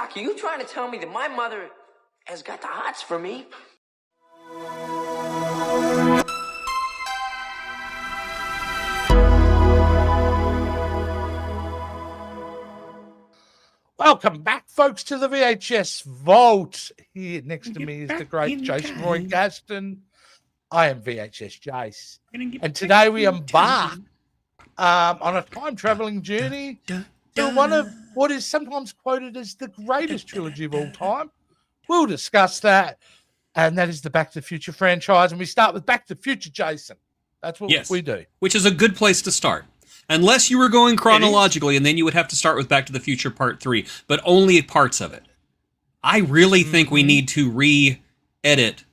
Doc, are you trying to tell me that my mother has got the hots for me? Welcome back, folks, to the VHS Vault. Here next to me is the great Jason Roy Gaston. I am VHS Jace. And today we embark on a time-traveling journey to one of what is sometimes quoted as the greatest trilogy of all time. We'll discuss that, and that is the Back to the Future franchise. And we start with Back to the Future, Jason. That's what we do. Which is a good place to start. Unless you were going chronologically, and then you would have to start with Back to the Future Part 3, but only parts of it. I really think we need to re-edit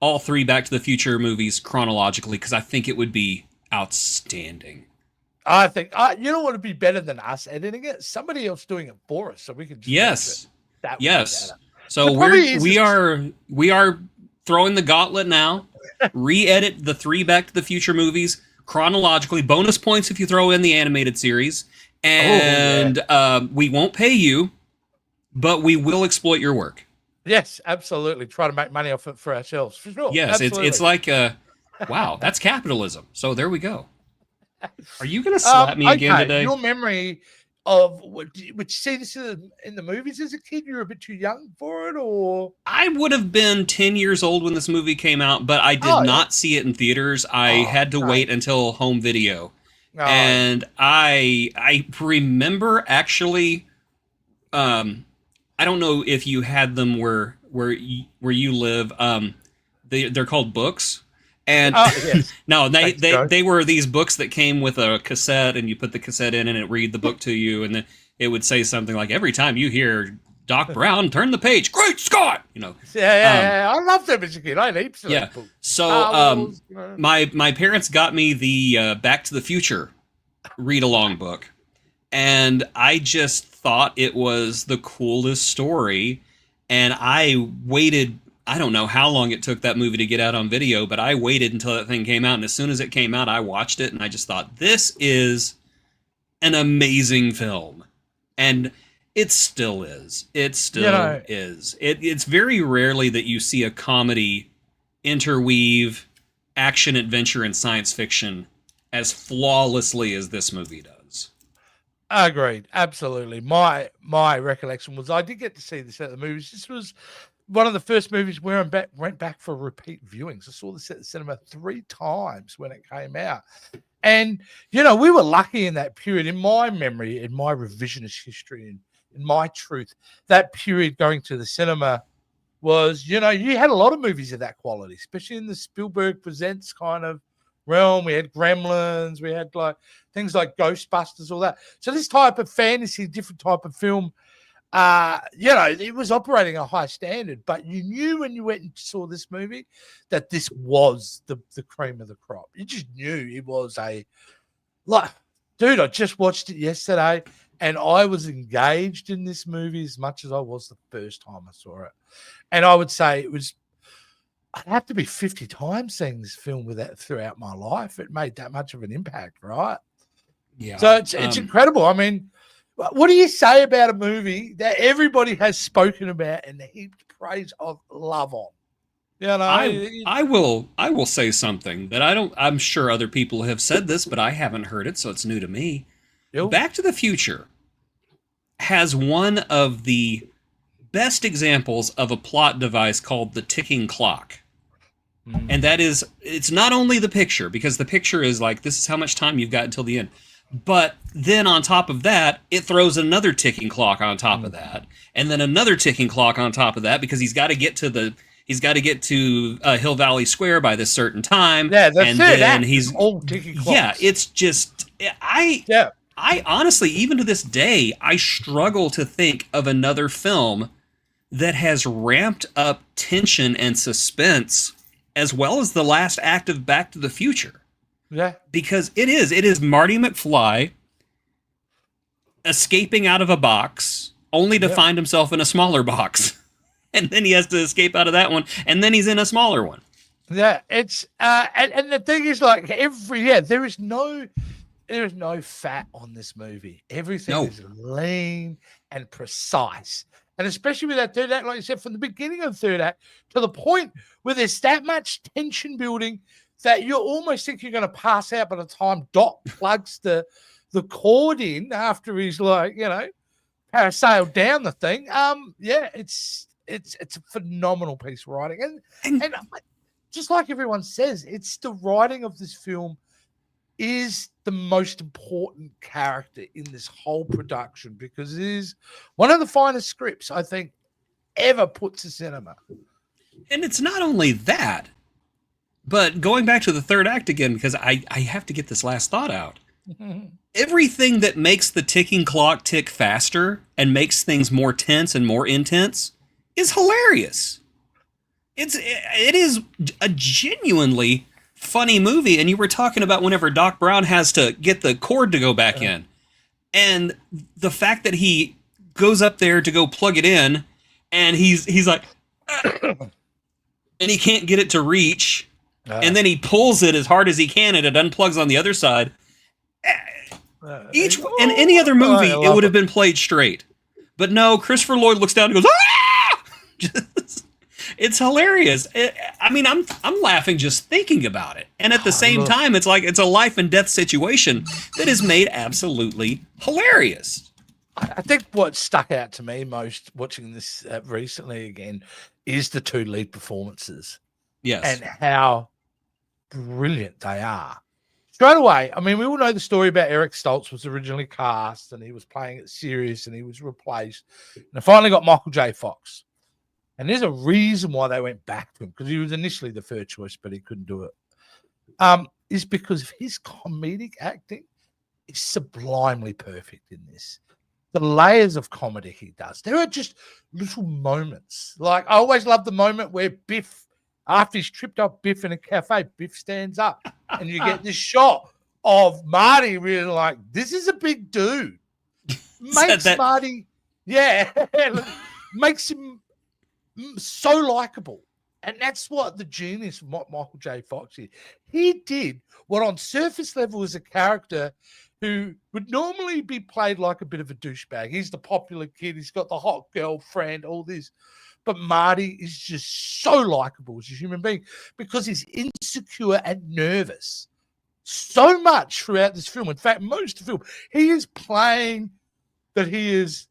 all three Back to the Future movies chronologically, because I think it would be outstanding. I think, you know what would be better than us editing it? Somebody else doing it for us, so we could just Yes. So we are throwing the gauntlet now. Re-edit the three Back to the Future movies chronologically. Bonus points if you throw in the animated series. And we won't pay you, but we will exploit your work. Yes, absolutely. Try to make money off it for ourselves. For sure. Yes, it's like, wow, that's capitalism. So there we go. Are you going to slap me again today? Your memory of, would you see this in the movies as a kid? You were a bit too young for it, or? I would have been 10 years old when this movie came out, but I did not see it in theaters. I had to wait until home video. And I remember actually, I don't know if you had them where you live. They're called books. And no, they were these books that came with a cassette, and you put the cassette in and it read the book to you, and then it would say something like, every time you hear Doc Brown, turn the page. Great Scott! You know. Yeah. I love them as a kid. I had heaps of them. So my parents got me the Back to the Future read-along book, and I just thought it was the coolest story, and I waited. I don't know how long it took that movie to get out on video, but I waited until that thing came out. And as soon as it came out, I watched it and I just thought, this is an amazing film. And it still is. It still is. It's very rarely that you see a comedy interweave action, adventure, and science fiction as flawlessly as this movie does. Agreed. Absolutely. My recollection was I did get to see this at the movies. This was one of the first movies where I went back for repeat viewings. I saw this at the cinema 3 times when it came out. And, we were lucky in that period, in my memory, in my revisionist history, in my truth, that period going to the cinema was, you had a lot of movies of that quality, especially in the Spielberg Presents kind of realm. We had Gremlins, we had things like Ghostbusters, all that. So this type of fantasy, different type of film, it was operating a high standard, but you knew when you went and saw this movie that this was the cream of the crop. You just knew it was dude, I just watched it yesterday and I was engaged in this movie as much as I was the first time I saw it. And I would say I'd have to be 50 times seeing this film throughout my life. It made that much of an impact, right? Yeah. So it's incredible. I mean, what do you say about a movie that everybody has spoken about and heaped praise of love on? I will say something that I'm sure other people have said this, but I haven't heard it, so it's new to me. Back to the Future has one of the best examples of a plot device called the ticking clock. And that is, it's not only the picture, because the picture is like, this is how much time you've got until the end. But then on top of that, it throws another ticking clock on top of that, and then another ticking clock on top of that, because he's got to get to Hill Valley Square by this certain time. Yeah, that's and it. Then he's old ticking clocks. Yeah, it's just I honestly, even to this day, I struggle to think of another film that has ramped up tension and suspense as well as the last act of Back to the Future. Yeah. Because it is Marty McFly escaping out of a box only to find himself in a smaller box. And then he has to escape out of that one, and then he's in a smaller one. Yeah, it's and the thing is, there is no fat on this movie. Everything is lean and precise. And especially with that third act, like you said, from the beginning of the third act to the point where there's that much tension building that you almost think you're going to pass out by the time Doc plugs the cord in after he's like, parasailed down the thing. It's a phenomenal piece of writing. And just like everyone says, it's the writing of this film is the most important character in this whole production because it is one of the finest scripts I think ever put to cinema. And it's not only that, but going back to the third act again, because I have to get this last thought out. Everything that makes the ticking clock tick faster and makes things more tense and more intense is hilarious. It is a genuinely funny movie. And you were talking about whenever Doc Brown has to get the cord to go back in, and the fact that he goes up there to go plug it in, and he's like, and he can't get it to reach, and then he pulls it as hard as he can, and it unplugs on the other side. In any other movie, it would have been played straight, but no. Christopher Lloyd looks down and goes, "Ah!" It's hilarious. I'm laughing just thinking about it, and at the same time, it's like it's a life and death situation that is made absolutely hilarious. I think what stuck out to me most watching this recently again is the two lead performances. Yes, and how brilliant they are. Straight away, I mean, we all know the story about Eric Stoltz was originally cast and he was playing it serious and he was replaced. And they finally got Michael J. Fox. And there's a reason why they went back to him, because he was initially the third choice, but he couldn't do it. Is because of his comedic acting is sublimely perfect in this. The layers of comedy he does. There are just little moments. Like, I always love the moment where Biff, after he's tripped up Biff in a cafe, Biff stands up and you get this shot of Marty really like, this is a big dude. Makes Marty, makes him so likable. And that's what the genius of Michael J. Fox is. He did what on surface level is a character who would normally be played like a bit of a douchebag. He's the popular kid. He's got the hot girlfriend, all this. But Marty is just so likable as a human being because he's insecure and nervous so much throughout this film. In fact, most of the film, he is playing that he is,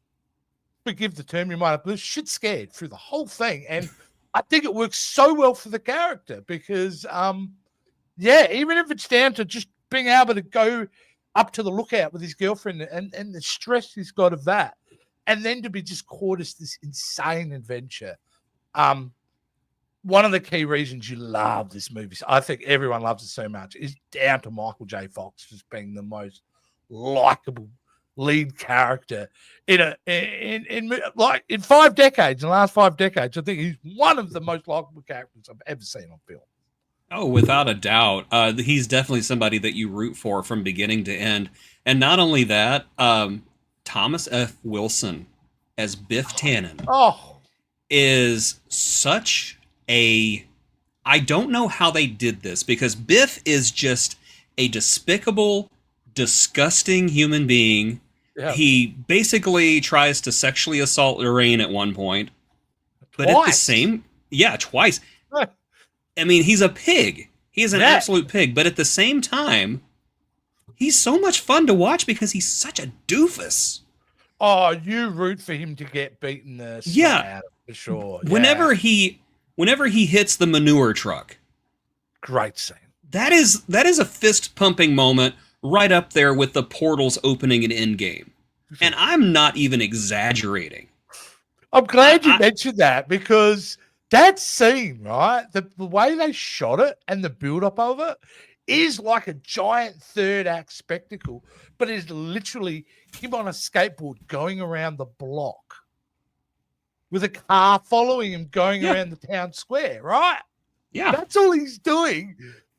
forgive the term, you might have, but shit scared through the whole thing. And I think it works so well for the character because, even if it's down to just being able to go up to the lookout with his girlfriend and the stress he's got of that, and then to be just caught as this insane adventure. One of the key reasons you love this movie, so I think everyone loves it so much, is down to Michael J. Fox just being the most likable lead character in 5 decades, in the last 5 decades. I think he's one of the most likable characters I've ever seen on film. Oh, without a doubt. He's definitely somebody that you root for from beginning to end. And not only that, Thomas F. Wilson as Biff Tannen is such a... I don't know how they did this, because Biff is just a despicable, disgusting human being. Yeah. He basically tries to sexually assault Lorraine at one point. But at the same... Yeah, twice. I mean, he's a pig. He is an absolute pig. But at the same time, he's so much fun to watch because he's such a doofus. Oh, you root for him to get beaten the out of, for sure. Whenever he hits the manure truck. Great scene. That is a fist-pumping moment right up there with the portals opening in Endgame. And I'm not even exaggerating. I'm glad you mentioned that, because that scene, right, the way they shot it and the build-up of it is like a giant third act spectacle, but it's literally him on a skateboard going around the block with a car following him going around the town square, right? Yeah. That's all he's doing.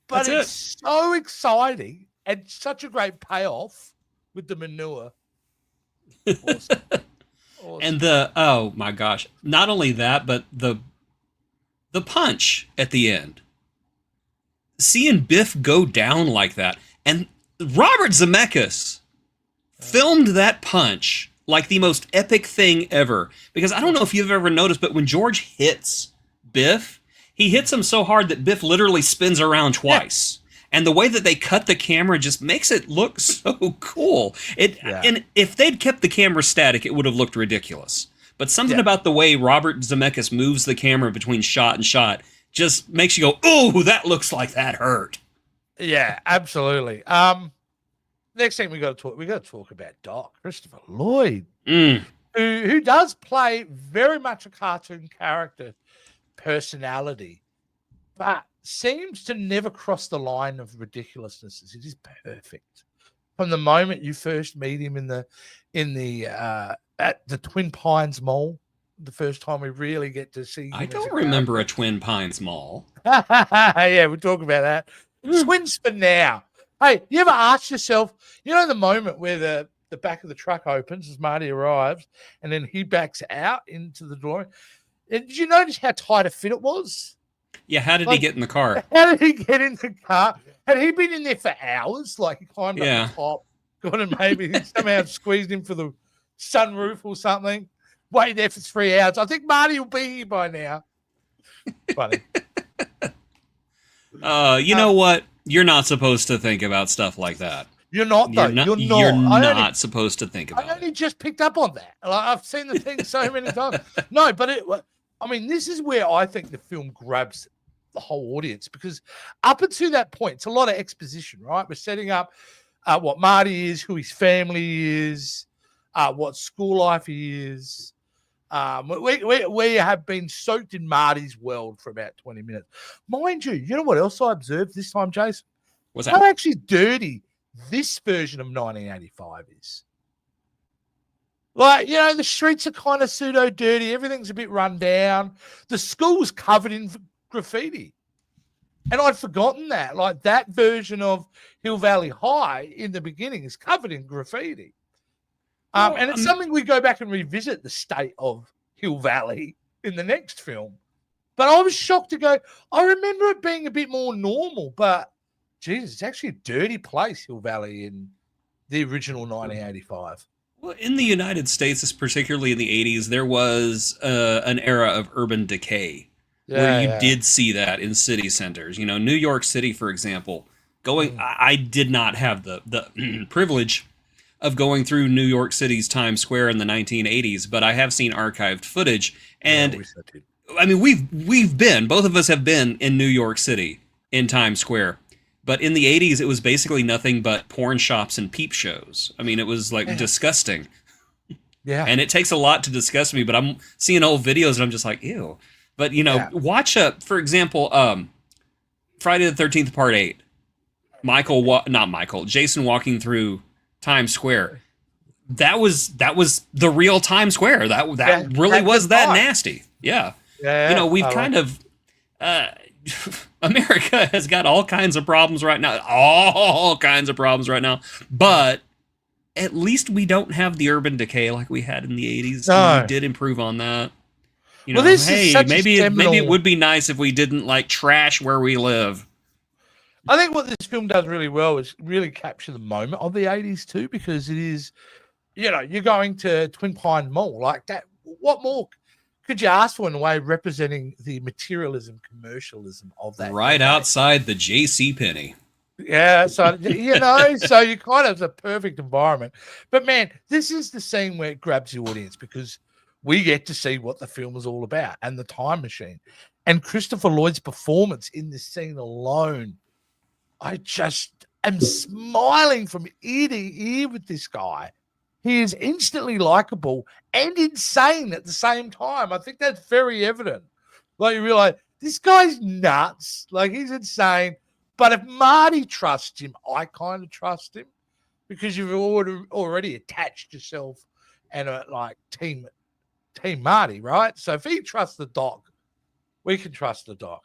But it's so exciting and such a great payoff with the manure. Awesome. And oh my gosh, not only that, but the punch at the end. Seeing Biff go down like that. And Robert Zemeckis filmed that punch like the most epic thing ever. Because I don't know if you've ever noticed, but when George hits Biff, he hits him so hard that Biff literally spins around twice. And the way that they cut the camera just makes it look so cool. And if they'd kept the camera static, it would have looked ridiculous. But something about the way Robert Zemeckis moves the camera between shot and shot just makes you go, "Ooh, that looks like that hurt." Yeah, absolutely. Next thing we got to talk about Doc, Christopher Lloyd, who does play very much a cartoon character personality, but seems to never cross the line of ridiculousness. It is perfect from the moment you first meet him in the at the Twin Pines Mall. The first time we really get to see him. I don't remember a Twin Pines Mall. Yeah, we'll talk about that. Twins for now. Hey, you ever asked yourself, you know, the moment where the back of the truck opens as Marty arrives and then he backs out into the door? And did you notice how tight a fit it was? Yeah, how did he get in the car? How did he get in the car? Had he been in there for hours? Like he climbed up the top, got him, maybe somehow squeezed him for the sunroof or something. Wait there for 3 hours. I think Marty will be here by now. Funny. You know what? You're not supposed to think about stuff like that. You're not, though. You're not supposed to think about it. I only just picked up on that. Like, I've seen the thing so many times. No, but I mean, this is where I think the film grabs the whole audience, because up until that point, it's a lot of exposition, right? We're setting up what Marty is, who his family is, what school life he is. We have been soaked in Marty's world for about 20 minutes. Mind you, you know what else I observed this time, Jason? What's that? How actually dirty this version of 1985 is. Like, you know, the streets are kind of pseudo-dirty. Everything's a bit run down. The school's covered in graffiti. And I'd forgotten that. Like, that version of Hill Valley High in the beginning is covered in graffiti. And it's something we go back and revisit the state of Hill Valley in the next film. But I was shocked to go, I remember it being a bit more normal, but Jesus, it's actually a dirty place, Hill Valley, in the original 1985. Well, in the United States, particularly in the 80s, there was an era of urban decay where you did see that in city centers. You know, New York City, for example, I did not have the privilege of going through New York City's Times Square in the 1980s, but I have seen archived footage. And I mean, both of us have been in New York City in Times Square. But in the 80s, it was basically nothing but porn shops and peep shows. I mean, it was like disgusting. Yeah. And it takes a lot to disgust me, but I'm seeing old videos and I'm just like, ew. But, you know, watch, for example, Friday the 13th, Part 8. Jason walking through Times Square. That was the real Times Square. That really was that nasty. Yeah. You know, we've kind of... America has got all kinds of problems right now. But at least we don't have the urban decay like we had in the 80s. No. We did improve on that. You know, maybe it would be nice if we didn't like trash where we live. I think what this film does really well is really capture the moment of the 80s too, because it is, you know, you're going to Twin Pine Mall like that. What more could you ask for in a way of representing the materialism, commercialism of that? Right outside the J.C. Penney. Yeah, so, you know, so you kind of the perfect environment. But, man, this is the scene where it grabs the audience because we get to see what the film is all about and the time machine. And Christopher Lloyd's performance in this scene alone, I just am smiling from ear to ear with this guy. He is instantly likable and insane at the same time. I think that's very evident. Like, you realize this guy's nuts. Like, he's insane. But if Marty trusts him, I kind of trust him because you've already attached yourself and like team Marty, right? So if he trusts the Doc, we can trust the Doc.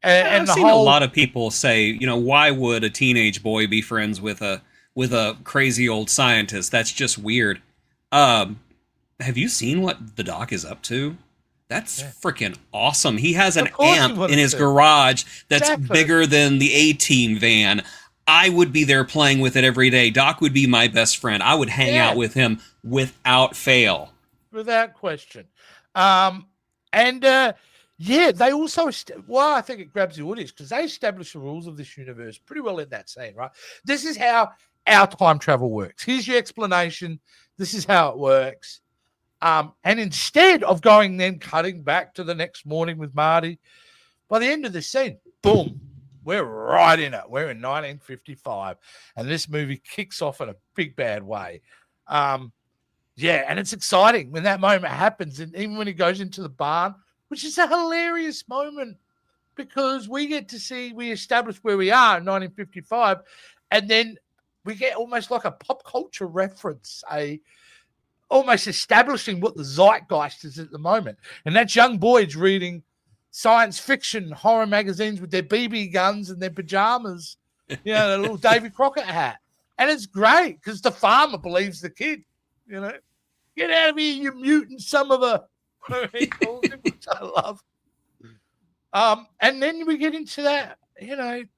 And I've seen a lot of people say, you know, why would a teenage boy be friends with a crazy old scientist? That's just weird. Have you seen what the Doc is up to? That's freaking awesome. He has an amp in his garage that's bigger than the A-Team van. I would be there playing with it every day. Doc would be my best friend. I would hang out with him without fail. Without question. They also, I think it grabs the audience because they establish the rules of this universe pretty well in that scene, right? This is how our time travel works. Here's your explanation. This is how it works. And instead of cutting back to the next morning with Marty, by the end of the scene, boom, we're right in it. We're in 1955. And this movie kicks off in a big bad way. And it's exciting when that moment happens. And even when he goes into the barn, which is a hilarious moment because we establish where we are in 1955. And then we get almost like a pop culture reference, almost establishing what the zeitgeist is at the moment. And that's young boys reading science fiction horror magazines with their BB guns and their pajamas, their little Davy Crockett hat. And it's great because the farmer believes the kid, get out of here, you mutant son of a, whatever he calls him, which I love. And then we get into that,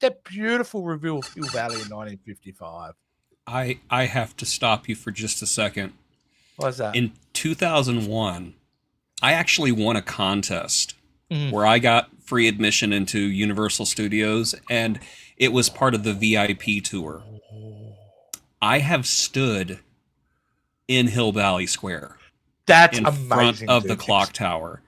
that beautiful reveal of Hill Valley in 1955. I have to stop you for just a second. What's that? In 2001, I actually won a contest where I got free admission into Universal Studios, and it was part of the VIP tour. I have stood in Hill Valley Square. That's in amazing, front of the clock tower.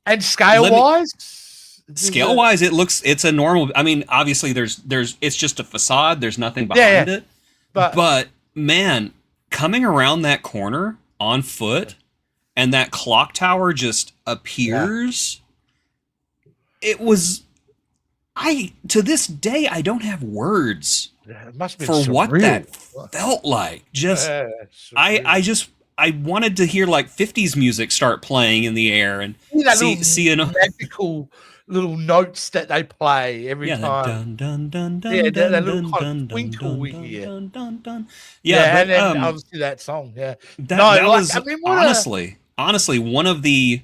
And scale-wise? Scale-wise, it's a normal. I mean, obviously, it's just a facade. There's nothing behind it. But man, coming around that corner on foot, and that clock tower just appears. It was. To this day, I don't have words it must be for surreal. what that felt like. I wanted to hear like 50s music start playing in the air and see magical little notes that they play every time. Dun, dun, dun, dun, that dun, little dun, kind of dun, twinkle dun, we dun, hear. dun, dun, dun. And then obviously that song. Yeah, that was honestly one of the,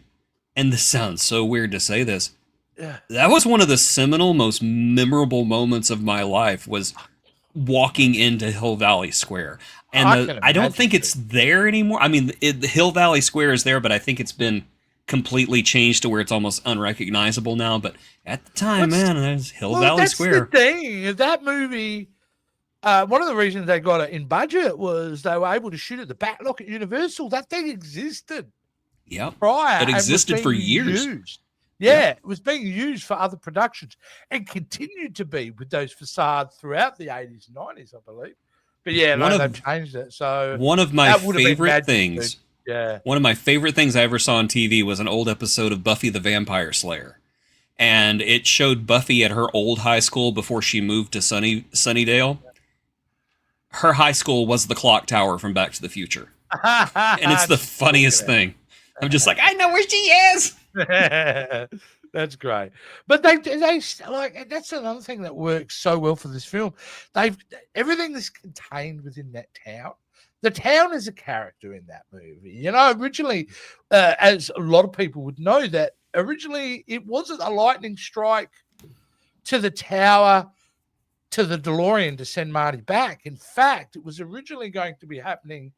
and this sounds so weird to say this. Yeah. That was one of the seminal, most memorable moments of my life, was walking into Hill Valley Square. And I don't think it's there anymore. I mean, the Hill Valley Square is there, but I think it's been completely changed to where it's almost unrecognizable now. But at the time, there's Hill Valley Square. That's the thing. That movie, one of the reasons they got it in budget was they were able to shoot at the back lot at Universal. That thing existed. Yep. Prior. It existed for years. Used. Yeah, it was being used for other productions and continued to be with those facades throughout the 80s and 90s, I believe. But they've changed it. So one of my favorite things, one of my favorite things I ever saw on TV was an old episode of Buffy the Vampire Slayer. And it showed Buffy at her old high school before she moved to Sunnydale. Her high school was the clock tower from Back to the Future. And it's the funniest thing. I'm just like, I know where she is. That's great. But they like, that's another thing that works so well for this film. Everything is contained within that town. The town is a character in that movie. Originally, as a lot of people would know, that originally it wasn't a lightning strike to the tower, to the DeLorean to send Marty back. In fact, it was originally going to be happening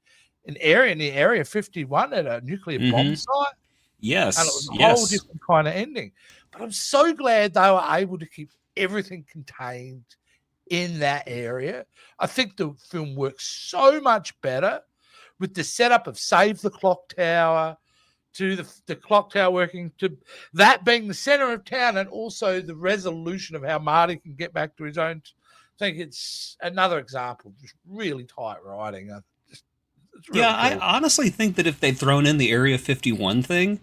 in the area 51 at a nuclear bomb site. Yes. And it was a whole different kind of ending. But I'm so glad they were able to keep everything contained in that area. I think the film works so much better with the setup of Save the Clock Tower, to the clock tower working, to that being the center of town, and also the resolution of how Marty can get back to his own. I think it's another example of just really tight writing. Really cool. I honestly think that if they'd thrown in the Area 51 thing,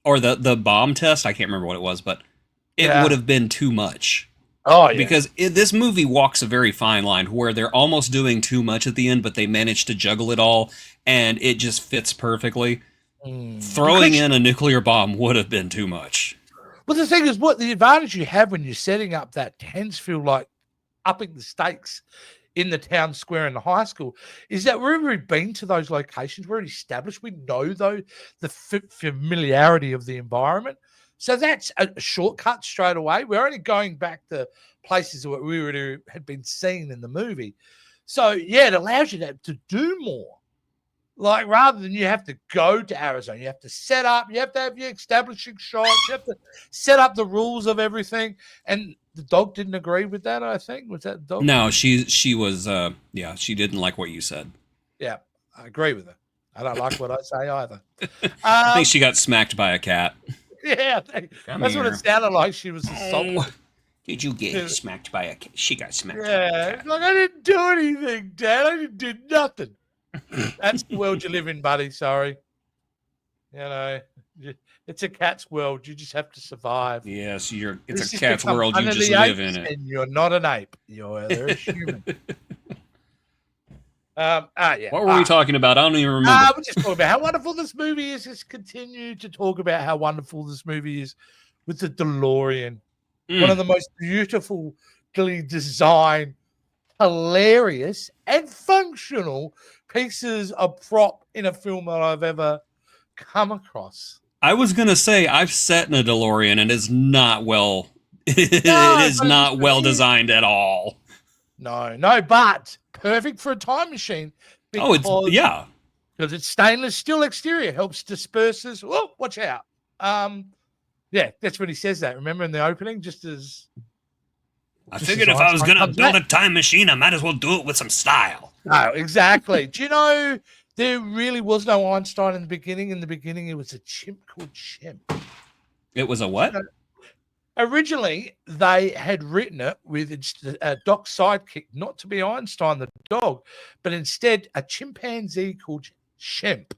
or the bomb test, I can't remember what it was, but it would have been too much. Oh, yeah. Because this movie walks a very fine line where they're almost doing too much at the end, but they manage to juggle it all, and it just fits perfectly. Throwing in a nuclear bomb would have been too much. But the thing is, what the advantage you have when you're setting up that tense feel like upping the stakes in the town square and the high school is that we've already been to those locations. We're already established. We know, though, the familiarity of the environment. So that's a shortcut straight away. We're only going back to places that we already had been seeing in the movie. So, yeah, it allows you to do more. Like, rather than you have to go to Arizona, you have to set up, you have to have your establishing shots, you have to set up the rules of everything. And the dog didn't agree with that, I think. Was that the dog? No, she was, she didn't like what you said. Yeah, I agree with her. I don't like what I say either. I think she got smacked by a cat. Yeah, that's what it sounded like. She was assaulted. Oh, did you get smacked by a cat? She got smacked by a cat. Like, I didn't do anything, Dad. I didn't do nothing. That's the world you live in, buddy. Sorry. You know, it's a cat's world. You just have to survive. Yes, it's a cat's world. You just live in it. And you're not an ape. They're a human. Yeah. What were we talking about? I don't even remember. We're just talking about how wonderful this movie is. Just continue to talk about how wonderful this movie is with the DeLorean. One of the most beautifully designed, hilarious, and functional pieces of prop in a film that I've ever come across. I was gonna say I've sat in a DeLorean and it's not well. It is not well designed at all. No, but perfect for a time machine. Because it's stainless steel exterior, helps disperses. Oh, watch out. Yeah, that's when he says that. Remember in the opening, I figured if I was going to build a time machine, I might as well do it with some style. No, exactly. Do you know there really was no Einstein in the beginning? In the beginning, it was a chimp called Chimp. It was a what? Originally, they had written it with Doc's sidekick, not to be Einstein, the dog, but instead a chimpanzee called Chimp.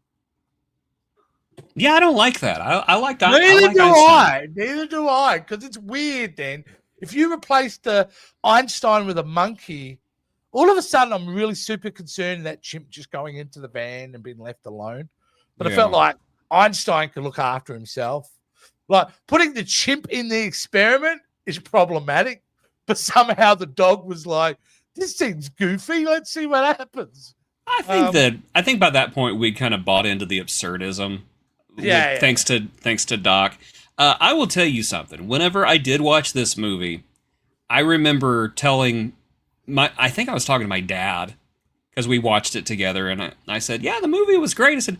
Yeah, I don't like that. I like that. Neither do I, because it's weird then. If you replace the Einstein with a monkey, all of a sudden I'm really super concerned that Chimp just going into the van and being left alone. But I felt like Einstein could look after himself. Like, putting the chimp in the experiment is problematic, but somehow the dog was like, this seems goofy. Let's see what happens. I think by that point we kind of bought into the absurdism. Thanks to Doc. I will tell you something. Whenever I did watch this movie, I remember I think I was talking to my dad because we watched it together, and I said, yeah, the movie was great. I said,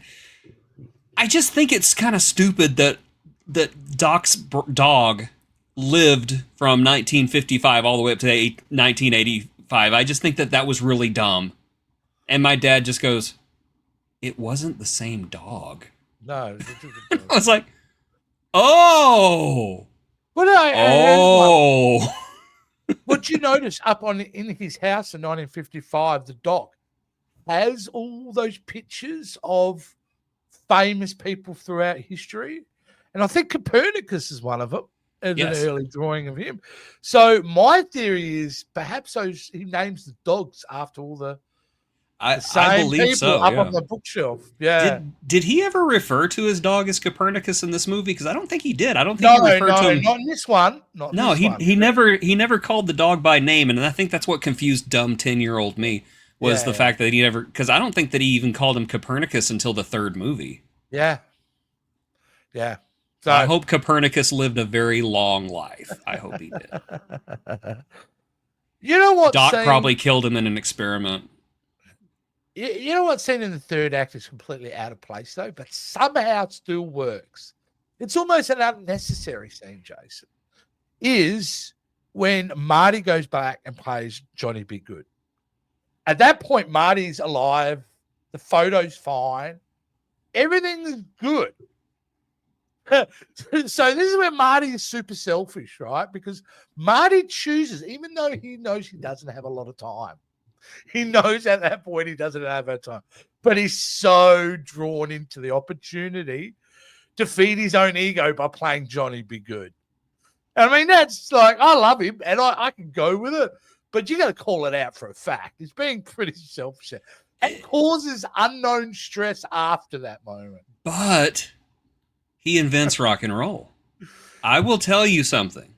I just think it's kind of stupid that Doc's dog lived from 1955 all the way up to 1985. I just think that was really dumb. And my dad just goes, it wasn't the same dog. No. I was like, oh. What you notice in his house in 1955, the doc has all those pictures of famous people throughout history. And I think Copernicus is one of them, as an early drawing of him. So my theory is perhaps he names the dogs after all the I believe so. Up on the bookshelf. Yeah. Did he ever refer to his dog as Copernicus in this movie? Because I don't think he did. I don't think he referred to him. Not in this one. He never called the dog by name, and I think that's what confused dumb 10-year-old me was the fact that he never. Because I don't think that he even called him Copernicus until the third movie. Yeah. Yeah. So I hope Copernicus lived a very long life. I hope he did. You know what? Doc probably killed him in an experiment. You know what scene in the third act is completely out of place, though, but somehow still works. It's almost an unnecessary scene, Jason, is when Marty goes back and plays Johnny Be Good. At that point, Marty's alive. The photo's fine. Everything is good. So this is where Marty is super selfish, right? Because Marty chooses, even though he knows he doesn't have a lot of time. He knows at that point he doesn't have that time. But he's so drawn into the opportunity to feed his own ego by playing Johnny Be Good. And I mean, that's like, I love him and I can go with it. But you got to call it out for a fact. He's being pretty selfish. It causes unknown stress after that moment. But he invents rock and roll. I will tell you something.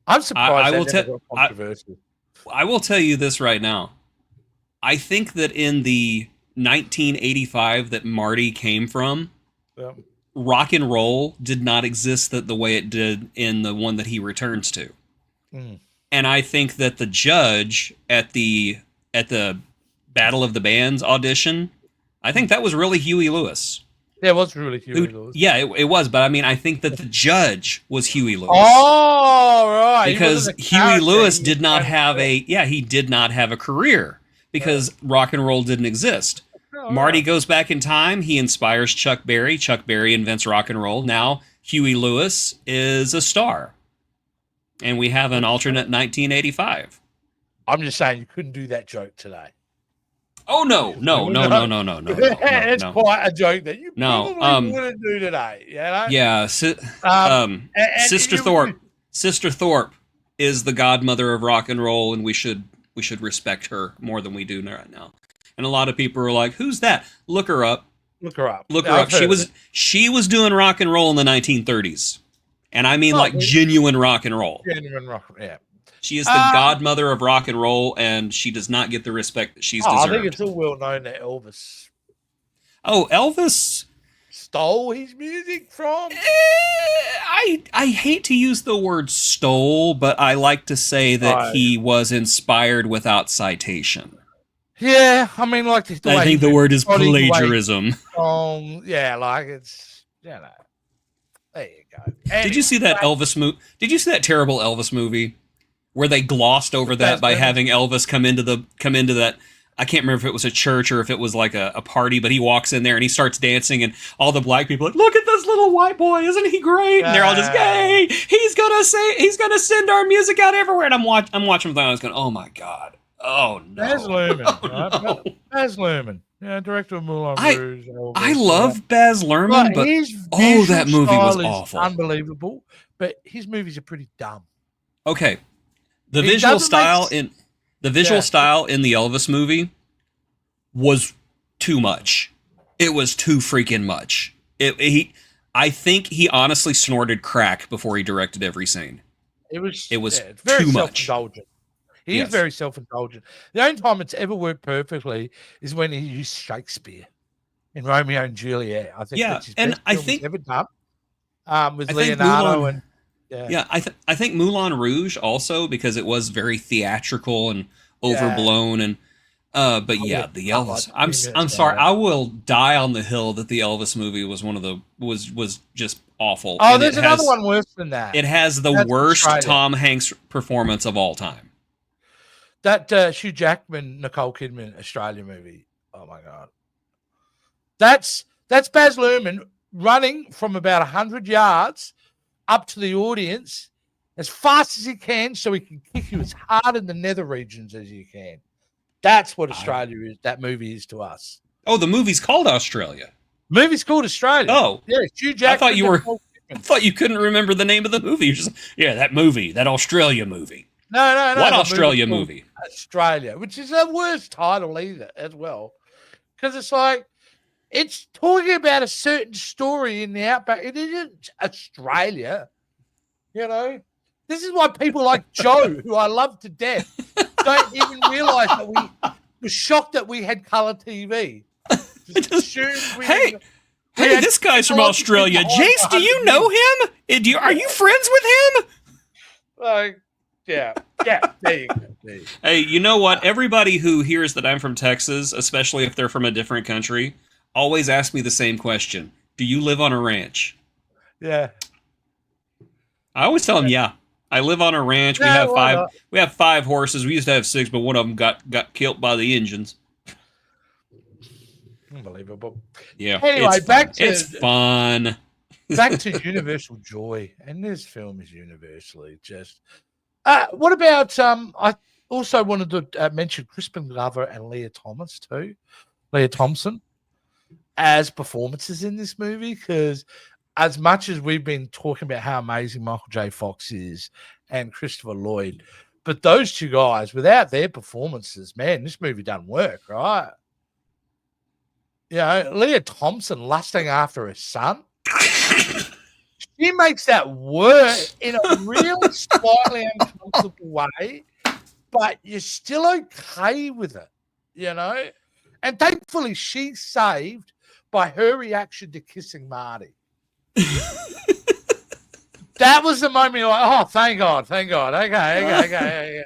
I'm surprised I will tell you this right now. I think that in the 1985 that Marty came from, rock and roll did not exist the way it did in the one that he returns to. And I think that the judge at the Battle of the Bands audition, I think that was really Huey Lewis. Yeah, it was really Huey Lewis. Yeah, it was. But I mean, I think that the judge was Huey Lewis. Oh, right. Because Huey Lewis did not have he did not have a career because rock and roll didn't exist. Marty goes back in time. He inspires Chuck Berry. Chuck Berry invents rock and roll. Now Huey Lewis is a star. And we have an alternate 1985. I'm just saying you couldn't do that joke today. Oh, no. It's quite a joke that you probably wouldn't do today. You know? Yeah. Sister Thorpe is the godmother of rock and roll, and we should respect her more than we do right now. And a lot of people are like, "Who's that? Look her up. Look her up. She was doing rock and roll in the 1930s, and I mean genuine rock and roll. Genuine rock, yeah. She is the godmother of rock and roll, and she does not get the respect that she's deserved. I think it's all well known that Elvis. Oh, Elvis stole his music from. I hate to use the word stole, but I like to say that he was inspired without citation. Yeah, I mean, like I think the word is plagiarism. Yeah, like it's there you go. Anyway, did you see that Elvis movie? Did you see that terrible Elvis movie where they glossed over that by having Elvis come into that? I can't remember if it was a church or if it was like a party, but he walks in there and he starts dancing, and all the black people are like, "Look at this little white boy, isn't he great?" And they're all just, "Yay! He's gonna send our music out everywhere." And I'm watching with that, and I was going, "Oh my god." Oh no! Baz Luhrmann, right? Baz Luhrmann, yeah, director of Moulin Rouge. I love Baz Luhrmann, but that movie was awful, unbelievable. But his movies are pretty dumb. Okay, the visual style in the Elvis movie was too much. It was too freaking much. I think he honestly snorted crack before he directed every scene. It was very too much. Self-indulgent. He is very self-indulgent. The only time it's ever worked perfectly is when he used Shakespeare in Romeo and Juliet. I think that's his best film he's ever done. With Leonardo I think Moulin Rouge also, because it was very theatrical and overblown and the Elvis. I'm sorry, I will die on the hill that the Elvis movie was was just awful. Oh, there's another one worse than that. It has the worst Tom Hanks performance of all time. That Hugh Jackman, Nicole Kidman Australia movie. Oh my god, that's Baz Luhrmann running from about 100 yards up to the audience as fast as he can, so he can kick you as hard in the nether regions as you can. That's what Australia is. That movie is to us. Oh, the movie's called Australia. Movie's called Australia. Oh, yeah, Hugh Jackman. I thought you couldn't remember the name of the movie. You're just that movie, that Australia movie. No. What Australia movie? Australia, which is the worst title either, as well, because it's like it's talking about a certain story in the outback. It isn't Australia, you know. This is why people like Joe, who I love to death, don't even realize that we were shocked that we had color TV. Hey, this guy's from Australia. Jace, do you know him? Are you friends with him? Like. Yeah, there you go. Hey, you know what? Everybody who hears that I'm from Texas, especially if they're from a different country, always ask me the same question. Do you live on a ranch? Yeah. I always tell them, yeah. I live on a ranch. We have five. We have 5 horses. We used to have 6, but one of them got killed by the engines. Unbelievable. Yeah. Anyway, it's fun. Back to universal joy, and this film is universally just. What about I also wanted to mention Crispin Glover and Leah Thompson as performances in this movie, because as much as we've been talking about how amazing Michael J. Fox is and Christopher Lloyd, but those two guys, without their performances, man, this movie doesn't work, right? You know, Leah Thompson lusting after her son. She makes that work in a really slightly uncomfortable way, but you're still okay with it, you know? And thankfully, she's saved by her reaction to kissing Marty. That was the moment you're like, oh, thank God. Okay.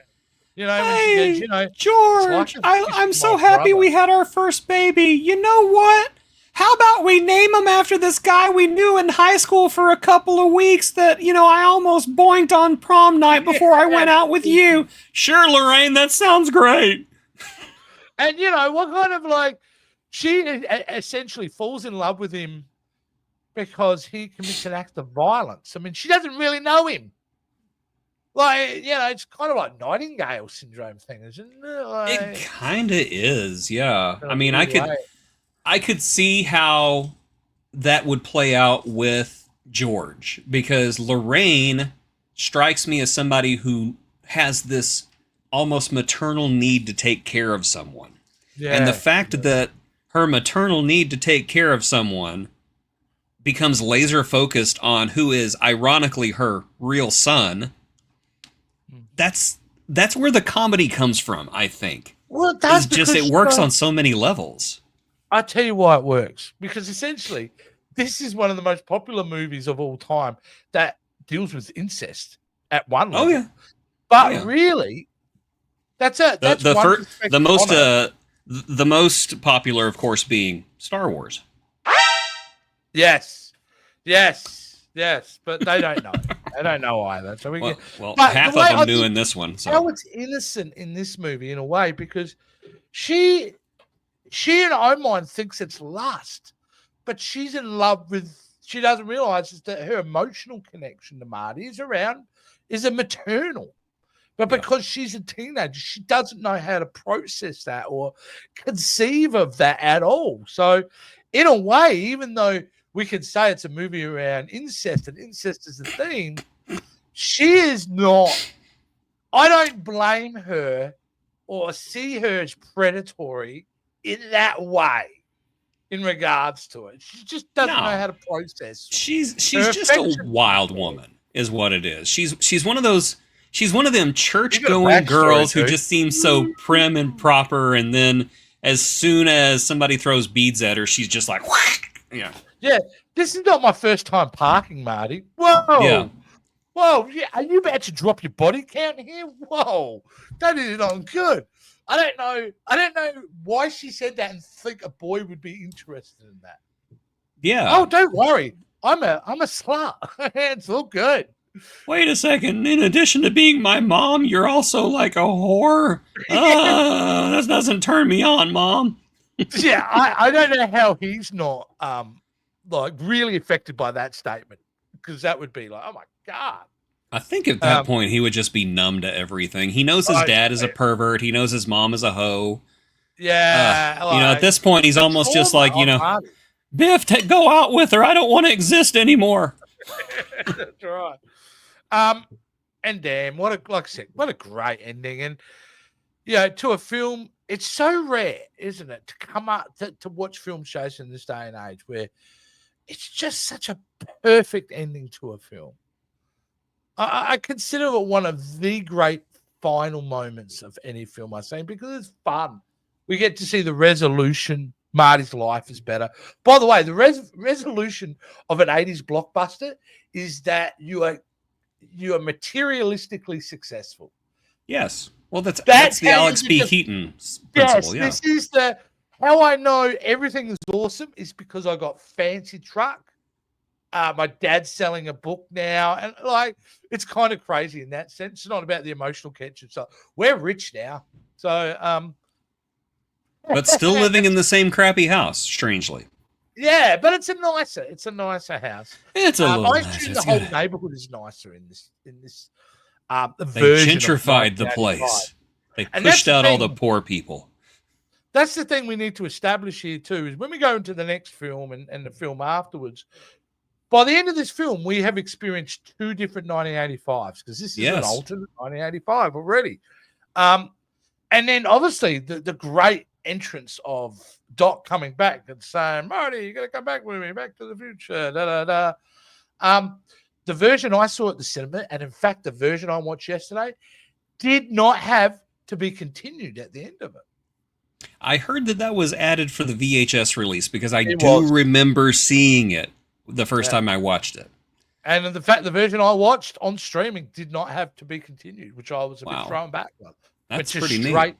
You know, when she goes, you know, George, like I'm so happy we had our first baby. You know what? How about we name him after this guy we knew in high school for a couple of weeks that, you know, I almost boinked on prom night before I went out with you? Sure, Lorraine, that sounds great. And, you know, what kind of like, she essentially falls in love with him because he commits an act of violence. I mean, she doesn't really know him. Like, you know, it's kind of like Nightingale syndrome thing, isn't it? Like, it kind of is, yeah. I mean, I could see how that would play out with George, because Lorraine strikes me as somebody who has this almost maternal need to take care of someone. Yeah, and the fact that her maternal need to take care of someone becomes laser focused on who is ironically her real son. That's where the comedy comes from, I think. Well, that's just it works on so many levels. I tell you why it works, because essentially this is one of the most popular movies of all time that deals with incest at one level. Oh yeah, but really, that's it. That's the most popular, of course, being Star Wars. Yes, but they don't know. They don't know either. So half of them knew in this one. So how it's innocent in this movie in a way, because she in her own mind thinks it's lust, but she's in love with. She doesn't realize is that her emotional connection to Marty is a maternal. But because she's a teenager, she doesn't know how to process that or conceive of that at all. So, in a way, even though we could say it's a movie around incest, and incest is the theme, she is not. I don't blame her or see her as predatory in that way in regards to it. She just doesn't know how to process. She's just a wild woman, is what it is. She's one of those. She's one of them church-going girls who just seems so prim and proper, and then as soon as somebody throws beads at her, she's just like, whack! Yeah. Yeah, this is not my first time parking, Marty. Whoa. Yeah. Whoa, yeah, are you about to drop your body count here? Whoa, that is not good. I don't know why she said that and think a boy would be interested in that. Yeah. Oh, don't worry. I'm a slut. It's all good. Wait a second. In addition to being my mom, you're also like a whore? That doesn't turn me on, Mom. Yeah, I don't know how he's not like really affected by that statement, because that would be like, oh my God. I think at that point he would just be numb to everything. He knows his dad is a pervert. He knows his mom is a hoe. Yeah. Like, at this point he's almost just like, Biff, go out with her. I don't want to exist anymore. That's right. And damn, what a great ending. And to a film, it's so rare, isn't it, to come up to watch film shows in this day and age where it's just such a perfect ending to a film. I consider it one of the great final moments of any film I've seen, because it's fun. We get to see the resolution. Marty's life is better. By the way, the resolution of an 80s blockbuster is that you are materialistically successful. Yes. Well, that's the Alex B. Keaton principle. Yes, this is how I know everything is awesome is because I got fancy truck. My dad's selling a book now, and like it's kind of crazy in that sense. It's not about the emotional connection. So we're rich now. So but still living in the same crappy house, strangely. Yeah, but it's a nicer house. It's a little nicer. I assume the whole neighborhood is nicer in this they gentrified the place. They pushed out all the poor people. That's the thing we need to establish here too, is when we go into the next film and the film afterwards, by the end of this film, we have experienced two different 1985s, because this is an alternate 1985 already. And then obviously the great entrance of Doc coming back and saying, Marty, you got to come back with me, Back to the Future, the version I saw at the cinema, and in fact, the version I watched yesterday, did not have to be continued at the end of it. I heard that was added for the VHS release, because I do remember seeing it the first time I watched it. And the fact the version I watched on streaming did not have to be continued, which I was a bit thrown back with. That's which pretty is neat.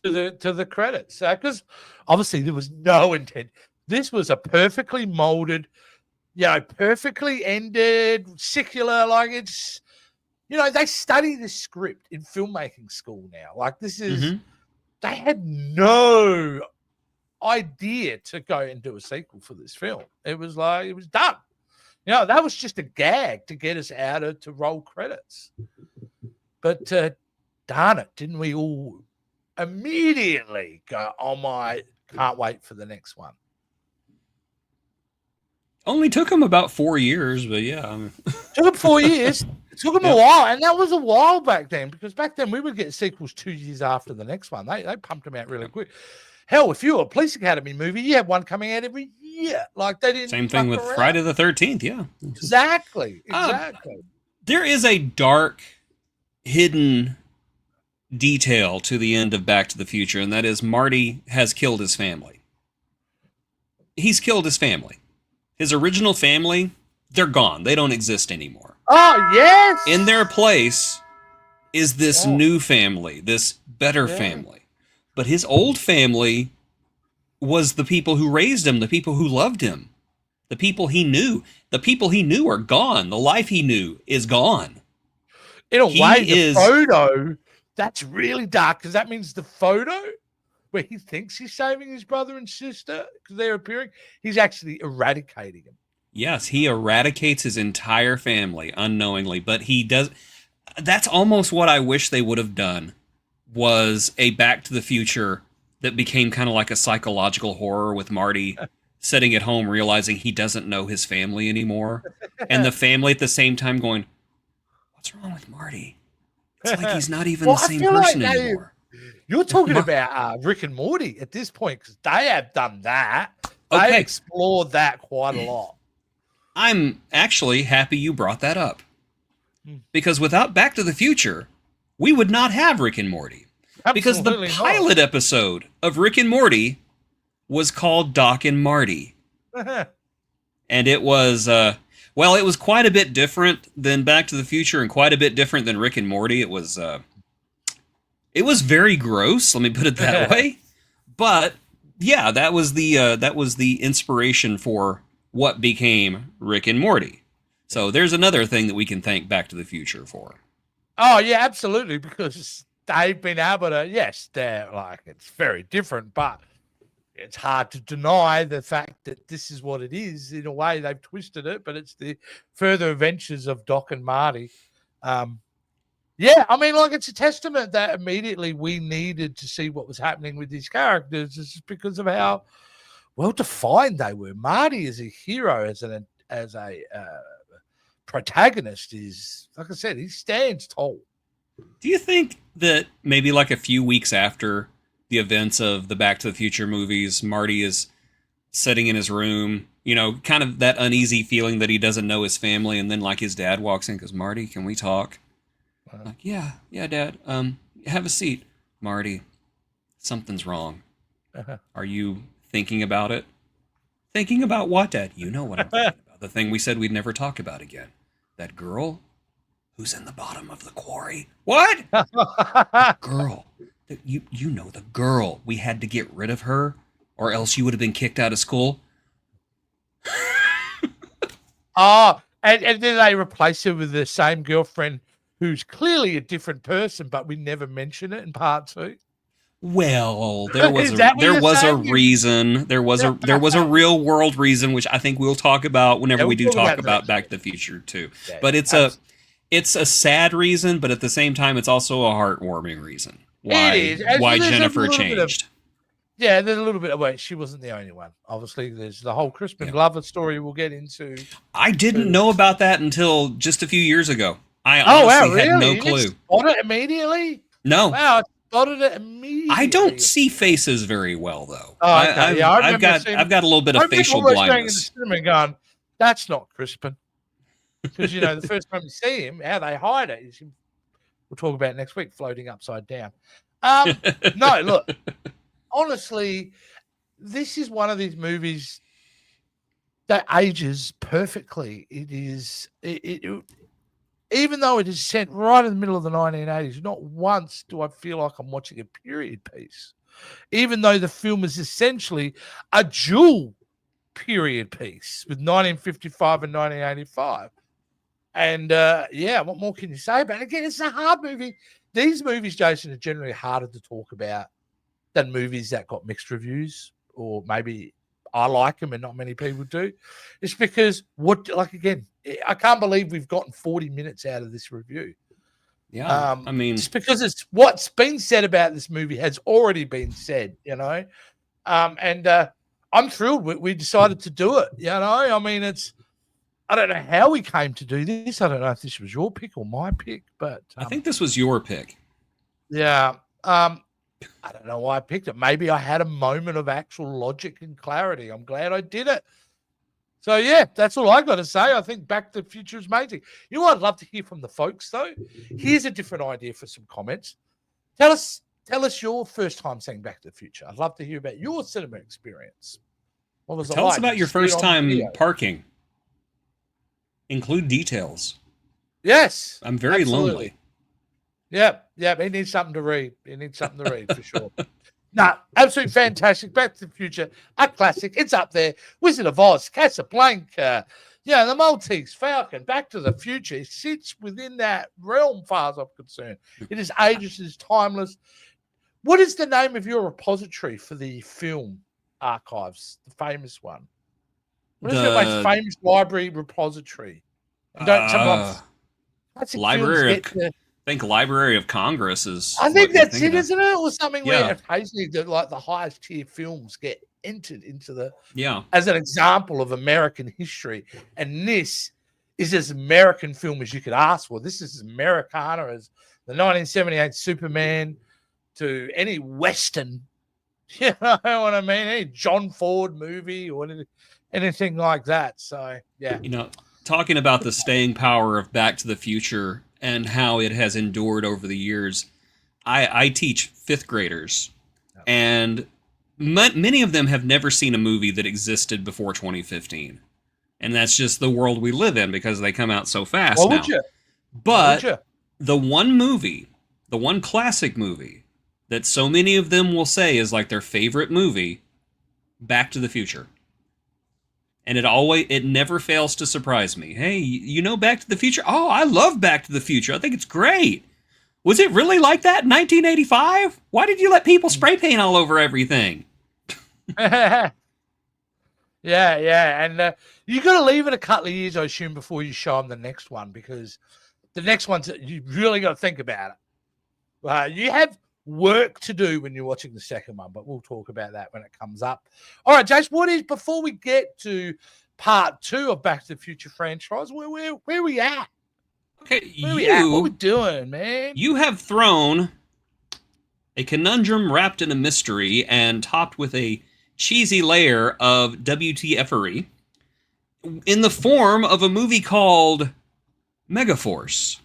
Straight to the credits. Because obviously there was no intent. This was a perfectly molded, perfectly ended, secular, like it's, they study this script in filmmaking school now. Like this is, they had no idea to go and do a sequel for this film. It was like, it was done. That was just a gag to get us out to roll credits. But darn it, didn't we all immediately go, oh my, can't wait for the next one. Only took him about 4 years, but yeah. Took him 4 years. It took him a while, and that was a while back then, because back then we would get sequels 2 years after the next one. They pumped them out really quick. Hell, if you were a Police Academy movie, you had one coming out every year. Like they didn't. Same thing with around. Friday the 13th, yeah. Exactly. There is a dark, hidden detail to the end of Back to the Future, and that is Marty has killed his family. He's killed his family. His original family, they're gone. They don't exist anymore. Oh, yes! In their place is this new family, this better family. But his old family was the people who raised him, the people who loved him, the people he knew. The people he knew are gone. The life he knew is gone. In a way, the photo, that's really dark, because that means the photo where he thinks he's saving his brother and sister because they're appearing, he's actually eradicating them. Yes, he eradicates his entire family unknowingly, but he does. That's almost what I wish they would have done, was a Back to the Future that became kind of like a psychological horror with Marty sitting at home realizing he doesn't know his family anymore, and the family at the same time going, what's wrong with Marty? It's like he's not even the same person anymore. You're talking about Rick and Morty at this point, because they have done that. They've explored that quite a lot. I'm actually happy you brought that up. Because without Back to the Future, we would not have Rick and Morty. Because the pilot episode of Rick and Morty was called Doc and Marty. And it was, it was quite a bit different than Back to the Future and quite a bit different than Rick and Morty. It was very gross, let me put it that way. But yeah, that was the inspiration for what became Rick and Morty. So there's another thing that we can thank Back to the Future for. Oh yeah, absolutely, because they've been able to, they're like, it's very different, but it's hard to deny the fact that this is what it is. In a way, they've twisted it, but it's the further adventures of Doc and Marty. It's a testament that immediately we needed to see what was happening with these characters, just because of how well defined they were. Marty as a hero, as a protagonist, is, like I said, he stands tall. Do you think that maybe like a few weeks after the events of the Back to the Future movies, Marty is sitting in his room, kind of that uneasy feeling that he doesn't know his family, and then like his dad walks in and goes, Marty, can we talk? Like, yeah, Dad. Have a seat. Marty, something's wrong. Are you thinking about it? Thinking about what, Dad? You know what I'm thinking about. The thing we said we'd never talk about again. That girl who's in the bottom of the quarry. What? Girl. You know the girl. We had to get rid of her, or else you would have been kicked out of school. And then they replace her with the same girlfriend who's clearly a different person, but we never mention it in part 2. Well, there was a reason. There was a real world reason, which I think we'll talk about whenever we do talk about Back to the Future too. Yeah, but it's a sad reason, but at the same time, it's also a heartwarming reason why Jennifer changed. There's a little bit of she wasn't the only one. Obviously, there's the whole Crispin Glover story we'll get into. I didn't know about that until just a few years ago. I honestly had no clue. You spotted it immediately? No. Wow, I spotted it immediately. I don't see faces very well, though. Oh, okay. I've got a little bit of facial blindness. In the cinema going, that's not Crispin. Because, the first time you see him, how they hide it is him, we'll talk about next week, floating upside down. No, look, honestly, this is one of these movies that ages perfectly. Even though it is set right in the middle of the 1980s, not once do I feel like I'm watching a period piece, even though the film is essentially a dual period piece with 1955 and 1985. And what more can you say about it? Again, it's a hard movie. These movies, Jason, are generally harder to talk about than movies that got mixed reviews, or maybe I like them and not many people do. It's because I can't believe we've gotten 40 minutes out of this review. Yeah, I mean, it's because it's what's been said about this movie has already been said, and I'm thrilled we decided to do it. I mean, I don't know how we came to do this. I don't know if this was your pick or my pick, but I think this was your pick. Yeah. I don't know why I picked it. Maybe I had a moment of actual logic and clarity. I'm glad I did it. So, yeah, that's all I got to say. I think Back to the Future is amazing. You know what I'd love to hear from the folks, though? Here's a different idea for some comments. Tell us your first time seeing Back to the Future. I'd love to hear about your cinema experience. What was it like? Tell us about your first time parking. Include details. Yes. I'm very lonely. Yep. He needs something to read. For sure. No, absolutely fantastic. Back to the Future, a classic. It's up there. Wizard of Oz, Casablanca, the Maltese Falcon, Back to the Future. It sits within that realm, far as I'm concerned. It is ageless, it is timeless. What is the name of your repository for the film archives, the famous one? What is your most famous library repository? Library I think Library of Congress is. I think that's it, isn't it? Or something where occasionally the highest tier films get entered into as an example of American history. And this is as American film as you could ask for. This is as Americana as the 1978 Superman to any Western, you know what I mean? Any John Ford movie or anything like that. So, yeah. Talking about the staying power of Back to the Future and how it has endured over the years, I teach fifth graders, and many of them have never seen a movie that existed before 2015. And that's just the world we live in because they come out so fast now. But the one classic movie that so many of them will say is like their favorite movie, Back to the Future. And it never fails to surprise me. Hey, Back to the Future? Oh, I love Back to the Future. I think it's great. Was it really like that in 1985? Why did you let people spray paint all over everything? Yeah. And you got to leave it a couple of years, I assume, before you show them the next one, because the next one's you really got to think about it. You have work to do when you're watching the second one, but we'll talk about that when it comes up. All right, Jace, before we get to part 2 of Back to the Future franchise, where we at? Okay, where we at? What we doing, man? You have thrown a conundrum wrapped in a mystery and topped with a cheesy layer of WTFery in the form of a movie called Megaforce,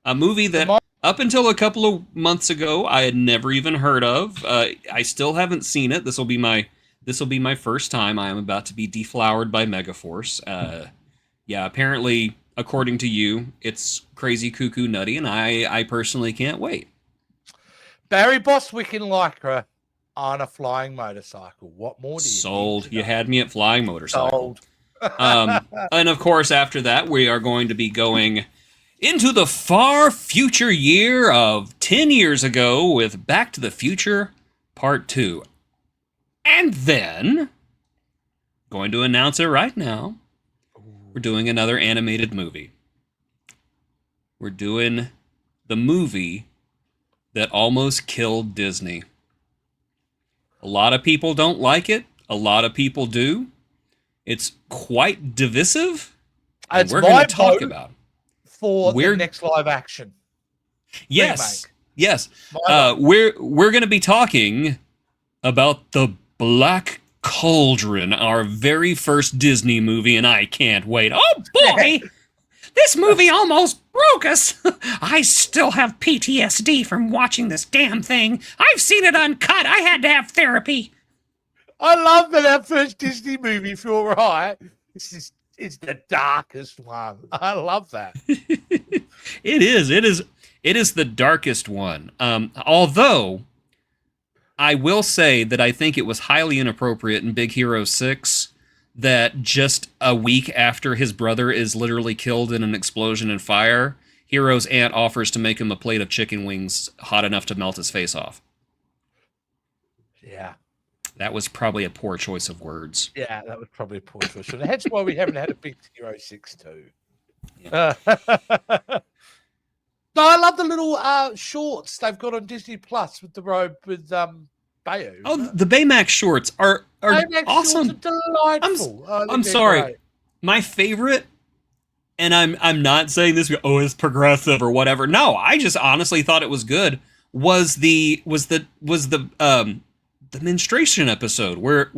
a movie that up until a couple of months ago, I had never even heard of. I still haven't seen it. This will be my first time. I am about to be deflowered by Megaforce. Apparently, according to you, it's crazy, cuckoo, nutty, and I personally can't wait. Barry Bostwick in Lycra on a flying motorcycle. What more do you Sold. You had me at flying motorcycle. Sold. And of course, after that, we are going to be going into the far future year of 10 years ago with Back to the Future Part 2. And then, going to announce it right now, we're doing another animated movie. We're doing the movie that almost killed Disney. A lot of people don't like it. A lot of people do. It's quite divisive. And we're going to talk about it. For the next live action. Yes. Yes. We're going to be talking about The Black Cauldron, our very first Disney movie, and I can't wait. Oh boy! This movie almost broke us. I still have PTSD from watching this damn thing. I've seen it uncut. I had to have therapy. I love that our first Disney movie, if you're right, It's the darkest one. I love that. It is the darkest one. Although I will say that I think it was highly inappropriate in Big Hero 6 that just a week after his brother is literally killed in an explosion and fire, Hero's aunt offers to make him a plate of chicken wings hot enough to melt his face off. Yeah. That was probably a poor choice of words. Yeah, that was probably a poor choice. And that's why we haven't had a Big Hero 6 too. Yeah. No, I love the little shorts they've got on Disney Plus with the robe with Bayou. Oh, the Baymax shorts are Baymax awesome. Shorts are delightful. I'm sorry. Great. My favorite, and I'm not saying this, it's progressive or whatever. No, I just honestly thought it was good. Was the menstruation episode where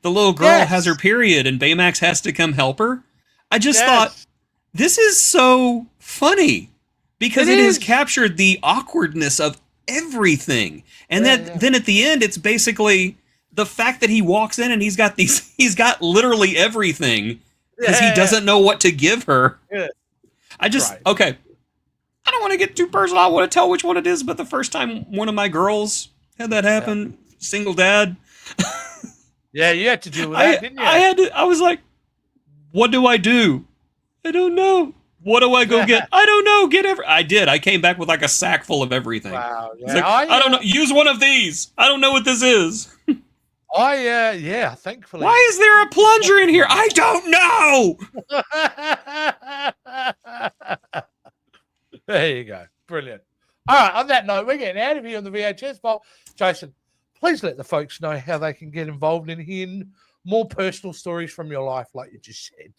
the little girl has her period and Baymax has to come help her? I just thought, this is so funny because it has captured the awkwardness of everything. And then at the end, it's basically the fact that he walks in and he's got literally everything because he doesn't know what to give her. Yeah. Okay. I don't want to get too personal. I want to tell which one it is, but the first time one of my girls had that happen, single dad. Yeah, you had to deal with that, didn't you? I was like, what do I do? I don't know. What do I go get? I don't know. I did. I came back with like a sack full of everything. Wow. Yeah. Like, I don't know. Use one of these. I don't know what this is. Thankfully. Why is there a plunger in here? I don't know. There you go. Brilliant. All right. On that note, we're getting out of here on the VHS Vault. Jason, please let the folks know how they can get involved in hearing more personal stories from your life, like you just said.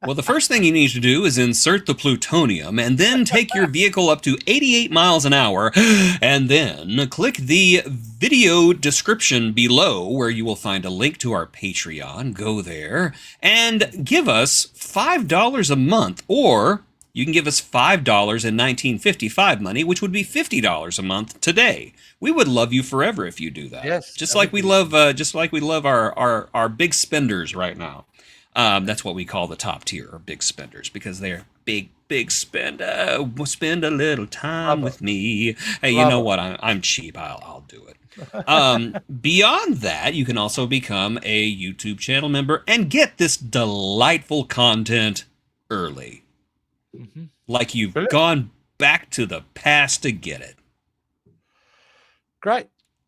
Well, the first thing you need to do is insert the plutonium and then take your vehicle up to 88 miles an hour and then click the video description below where you will find a link to our Patreon. Go there and give us $5 a month, or you can give us $5 in 1955 money, which would be $50 a month today. We would love you forever if you do that. Yes, just like we love our big spenders right now. That's what we call the top tier, or big spenders, because they're big spender. Spend a little time with me. Hey, you know what? I'm cheap. I'll do it. Beyond that, you can also become a YouTube channel member and get this delightful content early. Mm-hmm. Like you've gone back to the past to get it. Great.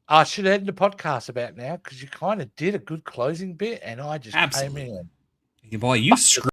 I should end the podcast about now because you kind of did a good closing bit and I just came in. Boy, you screwed